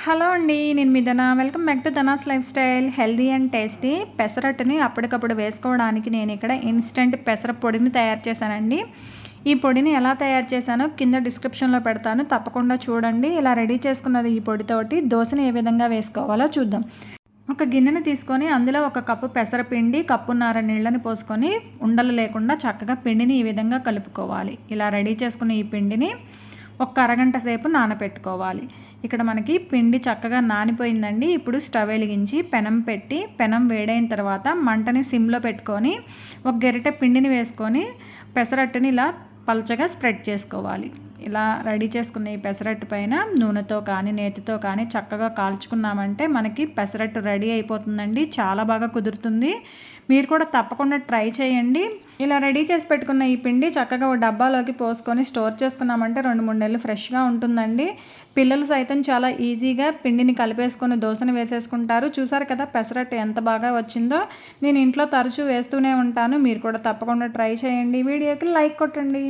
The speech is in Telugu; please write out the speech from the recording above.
హలో అండి. నేను మీ Dhana. Welcome back to Dhana's life style. Healthy and tasty పెసరట్టుని అప్పటికప్పుడు వేసుకోవడానికి నేను ఇక్కడ ఇన్స్టెంట్ పెసర పొడిని తయారు చేశానండి. ఈ పొడిని ఎలా తయారు చేశానో కింద డిస్క్రిప్షన్లో పెడతాను, తప్పకుండా చూడండి. ఇలా రెడీ చేసుకున్నది ఈ పొడితోటి దోశని ఏ విధంగా వేసుకోవాలో చూద్దాం. ఒక గిన్నెని తీసుకొని అందులో ఒక కప్పు పెసరపిండి, కప్పున్నర నీళ్ళని పోసుకొని ఉండలు లేకుండా చక్కగా పిండిని ఈ విధంగా కలుపుకోవాలి. ఇలా రెడీ చేసుకున్న ఈ పిండిని ఒక అరగంట సేపు నానబెట్టుకోవాలి. ఇక్కడ మనకి పిండి చక్కగా నానిపోయిందండి. ఇప్పుడు స్టవ్ వెలిగించి పెనం పెట్టి, పెనం వేడైన తర్వాత మంటని సిమ్లో పెట్టుకొని ఒక గరిటె పిండిని వేసుకొని పెసరట్టుని ఇలా పల్చగా స్ప్రెడ్ చేసుకోవాలి. ఇలా రెడీ చేసుకున్న ఈ పెసరట్టు పైన నూనెతో కానీ నేతితో కానీ చక్కగా కాల్చుకున్నామంటే మనకి పెసరట్టు రెడీ అయిపోతుందండి. చాలా బాగా కుదురుతుంది. మీరు కూడా తప్పకుండా ట్రై చేయండి. ఇలా రెడీ చేసి పెట్టుకున్న ఈ పిండి చక్కగా ఒక డబ్బాలోకి పోసుకొని స్టోర్ చేసుకున్నామంటే 2-3 నెలలు ఫ్రెష్గా ఉంటుందండి. పిల్లలు సైతం చాలా ఈజీగా పిండిని కలిపేసుకొని దోశని వేసేసుకుంటారు. చూసారు కదా పెసరట్టు ఎంత బాగా వచ్చిందో. నేను ఇంట్లో తరచూ వేస్తూనే ఉంటాను. మీరు కూడా తప్పకుండా ట్రై చేయండి. వీడియోకి లైక్ కొట్టండి.